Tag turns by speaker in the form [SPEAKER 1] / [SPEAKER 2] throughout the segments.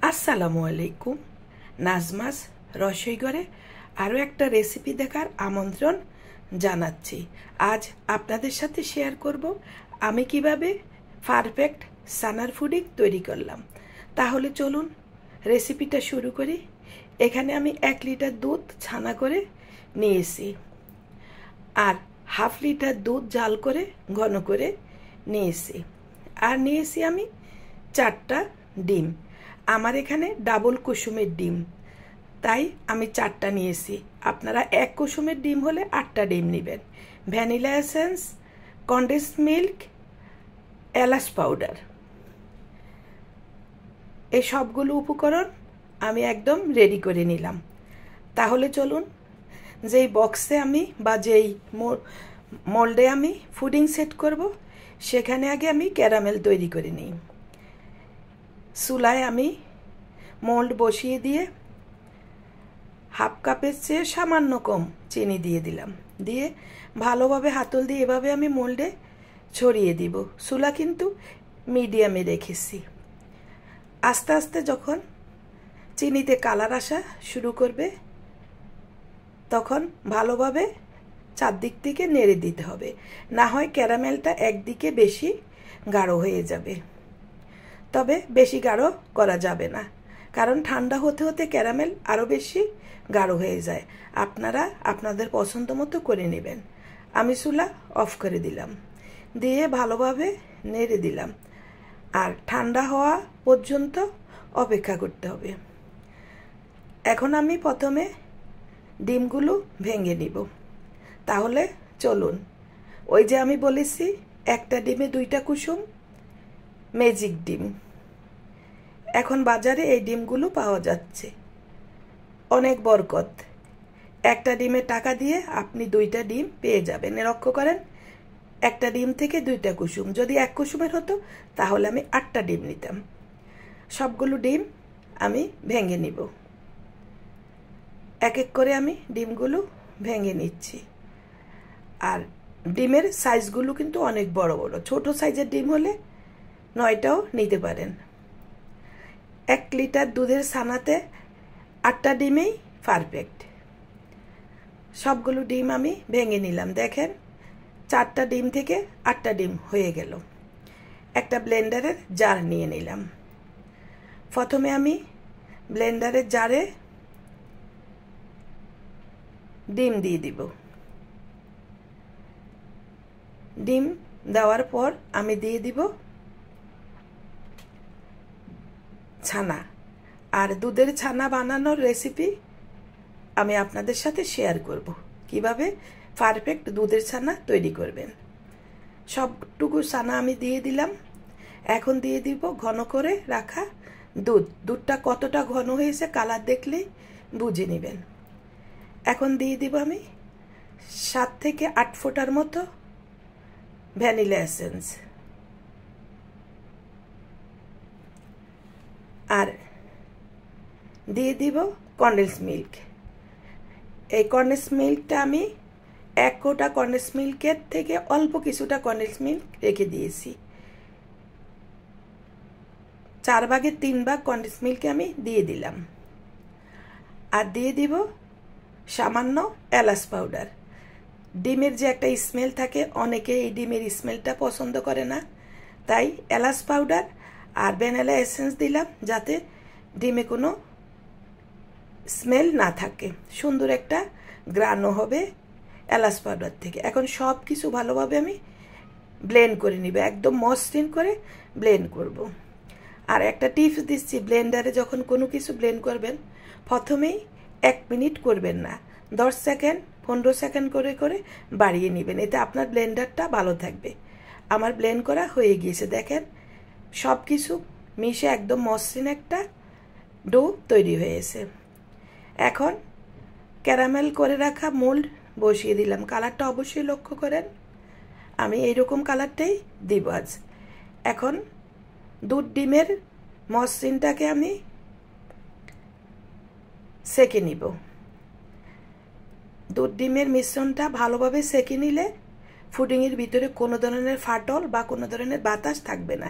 [SPEAKER 1] আসসালামু আলাইকুম। নাজমাস রসইঘরে আরও একটা রেসিপি দেখার আমন্ত্রণ জানাচ্ছি। আজ আপনাদের সাথে শেয়ার করব আমি কিভাবে পারফেক্ট সানার পুডিং তৈরি করলাম। তাহলে চলুন রেসিপিটা শুরু করি। এখানে আমি 1 লিটার দুধ ছানা করে নিয়েছি আর হাফ লিটার দুধ জাল করে ঘন করে নিয়েছি আর নিয়েছি আমি 4টা ডিম। আমার এখানে ডাবল কুসুমের ডিম, তাই আমি 4টা নিয়েছি। আপনারা 1 কুসুমের ডিম হলে 8টা ডিম নেবেন। ভ্যানিলা এসেন্স, কনডেন্স মিল্ক, এলাচ পাউডার, এই সবগুলো উপকরণ আমি একদম রেডি করে নিলাম। তাহলে চলুন যেই বক্সে আমি বা যেই মোল্ডে আমি পুডিং সেট করব সেখানে আগে আমি ক্যারামেল তৈরি করে নিই। চুলায় আমি মোল্ড বসিয়ে দিয়ে হাফ কাপের চেয়ে সামান্য কম চিনি দিয়ে দিলাম। দিয়ে ভালোভাবে হাতল দিয়ে এভাবে আমি মোল্ডে ছড়িয়ে দিব। চুলা কিন্তু মিডিয়ামে রেখেছি। আস্তে আস্তে যখন চিনিতে কালার আসা শুরু করবে তখন ভালোভাবে চারদিক থেকে নেড়ে দিতে হবে, না হয় ক্যারামেলটা একদিকে বেশি গাঢ় হয়ে যাবে। তবে বেশি গাঢ় করা যাবে না, কারণ ঠান্ডা হতে হতে ক্যারামেল আরও বেশি গাঢ় হয়ে যায়। আপনারা আপনাদের পছন্দ মতো করে নেবেন। আমি চুলা অফ করে দিলাম, দিয়ে ভালোভাবে নেড়ে দিলাম আর ঠান্ডা হওয়া পর্যন্ত অপেক্ষা করতে হবে। এখন আমি প্রথমে ডিমগুলো ভেঙে নিব। তাহলে চলুন, ওই যে আমি বলেছি 1টা ডিমে 2টা কুসুম, ম্যাজিক ডিম। এখন বাজারে এই ডিমগুলো পাওয়া যাচ্ছে, অনেক বরকত। 1টা ডিমের টাকা দিয়ে আপনি 2টা ডিম পেয়ে যাবেন। লক্ষ্য করেন, 1টা ডিম থেকে 2টা কুসুম। যদি 1 কুসুমের হতো তাহলে আমি 8টা ডিম নিতাম। সবগুলো ডিম আমি ভেঙে নিব। এক এক করে আমি ডিমগুলো ভেঙে নিচ্ছি। আর ডিমের সাইজগুলো কিন্তু অনেক বড় বড়। ছোট সাইজের ডিম হলে 9টাও নিতে পারেন। 1 লিটার দুধের ছানাতে 8টা ডিমেই পারফেক্ট। সবগুলো ডিম আমি ভেঙে নিলাম। দেখেন 4টা ডিম থেকে 8টা ডিম হয়ে গেল। একটা ব্লেন্ডারের জার নিয়ে নিলাম। প্রথমে আমি ব্লেন্ডারের জারে ডিম দিয়ে দিব। ডিম দেওয়ার পর আমি দিয়ে দিব ছানা। আর দুধের ছানা বানানোর রেসিপি আমি আপনাদের সাথে শেয়ার করব, কিভাবে পারফেক্ট দুধের ছানা তৈরি করবেন। সবটুকু ছানা আমি দিয়ে দিলাম। এখন দিয়ে দিব ঘন করে রাখা দুধ। দুধটা কতটা ঘন হয়েছে কালার দেখলেই বুঝে নেবেন। এখন দিয়ে দিব আমি 7 থেকে 8 ফোঁটার মতো ভ্যানিলা এসেন্স আর দিয়ে দিব কনডেন্স মিল্ক। এই কনডেন্স মিল্কটা আমি 1 কোটা কনডেন্স মিল্কের থেকে অল্প কিছুটা কনডেন্স মিল্ক রেখে দিয়েছি। 4 ভাগের 3 ভাগ কনডেন্স মিল্কে আমি দিয়ে দিলাম। আর দিয়ে দিব সামান্য এলাচ পাউডার। ডিমের যে একটা স্মেল থাকে, অনেকে এই ডিমের স্মেলটা পছন্দ করে না, তাই এলাচ পাউডার আর ভ্যানিলা এসেন্স দিলাম যাতে ডিমে কোনো স্মেল না থাকে। সুন্দর একটা গ্রানও হবে এলাচ পাউডার থেকে। এখন সব কিছু ভালোভাবে আমি ব্লেন্ড করে নিব, একদম মসৃণ করে ব্লেন্ড করব। আর একটা টিপস দিচ্ছি, ব্লেন্ডারে যখন কোনো কিছু ব্লেন্ড করবেন প্রথমেই 1 মিনিট করবেন না, 10 সেকেন্ড 15 সেকেন্ড করে করে বাড়িয়ে নেবেন। এতে আপনার ব্লেন্ডারটা ভালো থাকবে। আমার ব্লেন্ড করা হয়ে গিয়েছে। দেখেন সব কিছু মিশে একদম মসৃণ একটা ডো তৈরি হয়েছে। এখন ক্যারামেল করে রাখা মোল্ড বসিয়ে দিলাম। কালারটা অবশ্যই লক্ষ্য করেন, আমি এইরকম কালারটাই দিব আজ। এখন দুধ ডিমের মসৃণটাকে আমি সেকে নিব। দুধ ডিমের মিশ্রণটা ভালোভাবে সেকে নিলে পুডিংয়ের ভিতরে কোনো ধরনের ফাটল বা কোনো ধরনের বাতাস থাকবে না,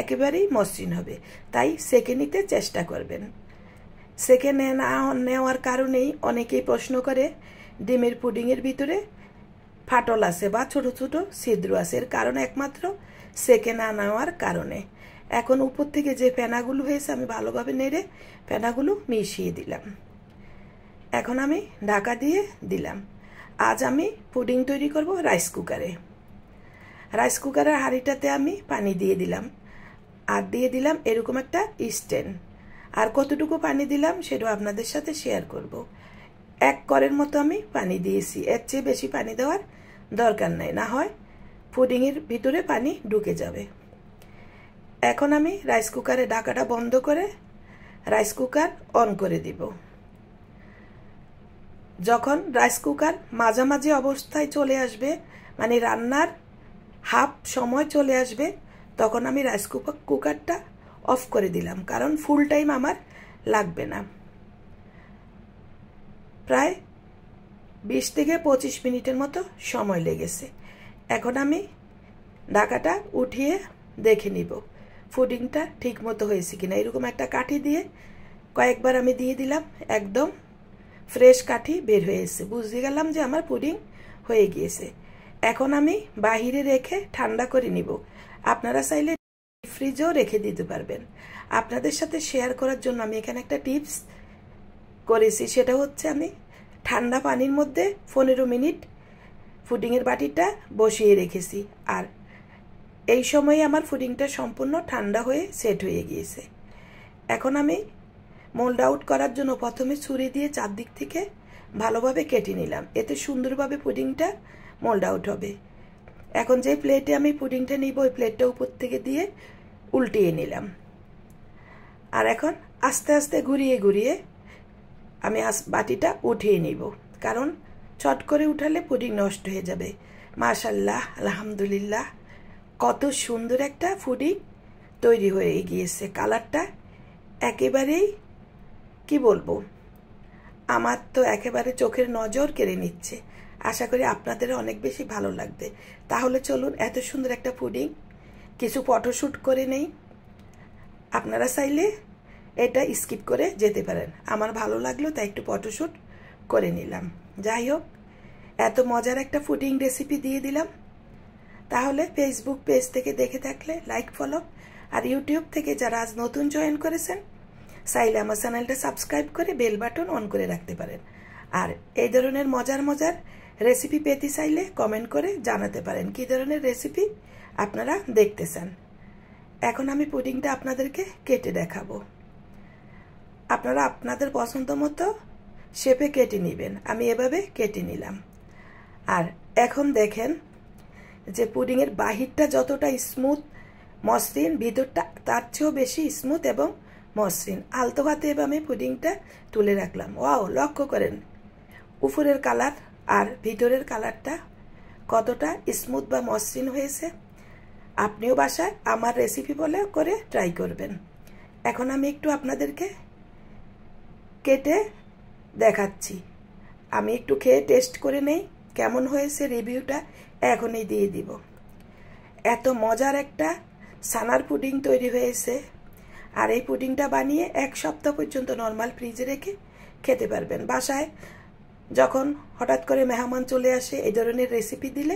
[SPEAKER 1] একেবারেই মসৃণ হবে। তাই সেকে নিতে চেষ্টা করবেন। সেকে না নেওয়ার কারণেই অনেকেই প্রশ্ন করে ডিমের পুডিংয়ের ভিতরে ফাটল আছে বা ছোট ছোট ছিদ্র আছে, এর কারণ একমাত্র সেকে না নেওয়ার কারণে। এখন উপর থেকে যে ফেনাগুলো হয়েছে আমি ভালোভাবে নেড়ে ফেনাগুলো মিশিয়ে দিলাম। এখন আমি ঢাকা দিয়ে দিলাম। আজ আমি পুডিং তৈরি করব রাইস কুকারে। রাইস কুকারের হাঁড়িটাতে আমি পানি দিয়ে দিলাম, আর দিয়ে দিলাম এরকম একটা স্ট্যান্ড। আর কতটুকু পানি দিলাম সেটাও আপনাদের সাথে শেয়ার করব। 1 কড়ের মতো আমি পানি দিয়েছি, এর চেয়ে বেশি পানি দেওয়ার দরকার নাই, না হয় পুডিংয়ের ভিতরে পানি ঢুকে যাবে। এখন আমি রাইস কুকারে ঢাকাটা বন্ধ করে রাইস কুকার অন করে দিব। যখন রাইস কুকার মাঝামাঝি অবস্থায় চলে আসবে, মানে রান্নার হাফ সময় চলে আসবে, তখন আমি রাইস কুকারটা অফ করে দিলাম, কারণ ফুল টাইম আমার লাগবে না। প্রায় 20 থেকে 25 মিনিটের মতো সময় লেগেছে। এখন আমি ঢাকাটা উঠিয়ে দেখে নিব পুডিংটা ঠিক মতো হয়েছে কিনা। এরকম একটা কাঠি দিয়ে কয়েকবার আমি দিয়ে দিলাম, একদম ফ্রেশ কাঠি বের হয়েছে, বুঝতে গেলাম যে আমার পুডিং হয়ে গিয়েছে। এখন আমি বাহিরে রেখে ঠান্ডা করে নিব। আপনারা চাইলে ফ্রিজেও রেখে দিতে পারবেন। আপনাদের সাথে শেয়ার করার জন্য আমি এখানে একটা টিপস করেছি, সেটা হচ্ছে আমি ঠান্ডা পানির মধ্যে 15 মিনিট পুডিংয়ের বাটিটা বসিয়ে রেখেছি, আর এই সময়ে আমার পুডিংটা সম্পূর্ণ ঠান্ডা হয়ে সেট হয়ে গিয়েছে। এখন আমি মোল্ড আউট করার জন্য প্রথমে ছুরি দিয়ে চারদিক থেকে ভালোভাবে কেটে নিলাম, এতে সুন্দরভাবে পুডিংটা মোল্ড আউট হবে। এখন যে প্লেটে আমি পুডিংটা নিব ওই প্লেটটা উপর থেকে দিয়ে উল্টিয়ে নিলাম, আর এখন আস্তে আস্তে ঘুরিয়ে ঘুরিয়ে আমি বাটিটা উঠিয়ে নিব, কারণ চট করে উঠালে পুডিং নষ্ট হয়ে যাবে। মাশাআল্লাহ, আলহামদুলিল্লাহ, কত সুন্দর একটা পুডিং তৈরি হয়ে গিয়েছে। কালারটা একেবারেই কি বলবো, আমার তো একেবারে চোখের নজর কেড়ে নিচ্ছে। আশা করি আপনাদের অনেক বেশি ভালো লাগবে। তাহলে চলুন এত সুন্দর একটা পুডিং কিছু ফটোশ্যুট করে নেই। আপনারা চাইলে এটা স্কিপ করে যেতে পারেন, আমার ভালো লাগলো তাই একটু ফটোশ্যুট করে নিলাম। যাই হোক, এত মজার একটা পুডিং রেসিপি দিয়ে দিলাম। তাহলে ফেসবুক পেজ থেকে দেখে থাকলে লাইক, ফলো, আর ইউটিউব থেকে যারা আজ নতুন জয়েন করেছেন চাইলে আমার চ্যানেলটা সাবস্ক্রাইব করে বেল বাটন অন করে রাখতে পারেন। আর এই ধরনের মজার মজার রেসিপি পেতে চাইলে কমেন্ট করে জানাতে পারেন কী ধরনের রেসিপি আপনারা দেখতে চান। এখন আমি পুডিংটা আপনাদেরকে কেটে দেখাবো। আপনারা আপনাদের পছন্দ মতো শেপে কেটে নেবেন। আমি এভাবে কেটে নিলাম। আর এখন দেখেন যে পুডিংয়ের বাহিরটা যতটা স্মুথ মসৃণ, ভিতরটা তার চেয়েও বেশি স্মুথ এবং মসৃণ। আলতো হাতে এবার আমি পুডিংটা তুলে রাখলাম। ওয়াও, লক্ষ্য করেন উপরের কালার আর ভিতরের কালারটা কতটা স্মুথ বা মসৃণ হয়েছে। আপনিও বাসায় আমার রেসিপি বলে করে ট্রাই করবেন। এখন আমি একটু আপনাদেরকে কেটে দেখাচ্ছি। আমি একটু খেয়ে টেস্ট করে নেই কেমন হয়েছে, রিভিউটা এখনই দিয়ে দিব। এত মজার একটা ছানার পুডিং তৈরি হয়েছে, আর এই পুডিংটা বানিয়ে 1 সপ্তাহ পর্যন্ত নর্মাল ফ্রিজে রেখে খেতে পারবেন। বাসায় যখন হঠাৎ করে মেহমান চলে আসে এই ধরনের রেসিপি দিলে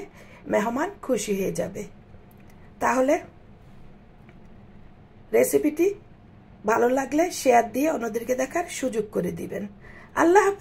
[SPEAKER 1] মেহমান খুশি হয়ে যাবে। তাহলে রেসিপিটি ভালো লাগলে শেয়ার দিয়ে অন্যদেরকে দেখার সুযোগ করে দিবেন। আল্লাহ হাফেজ।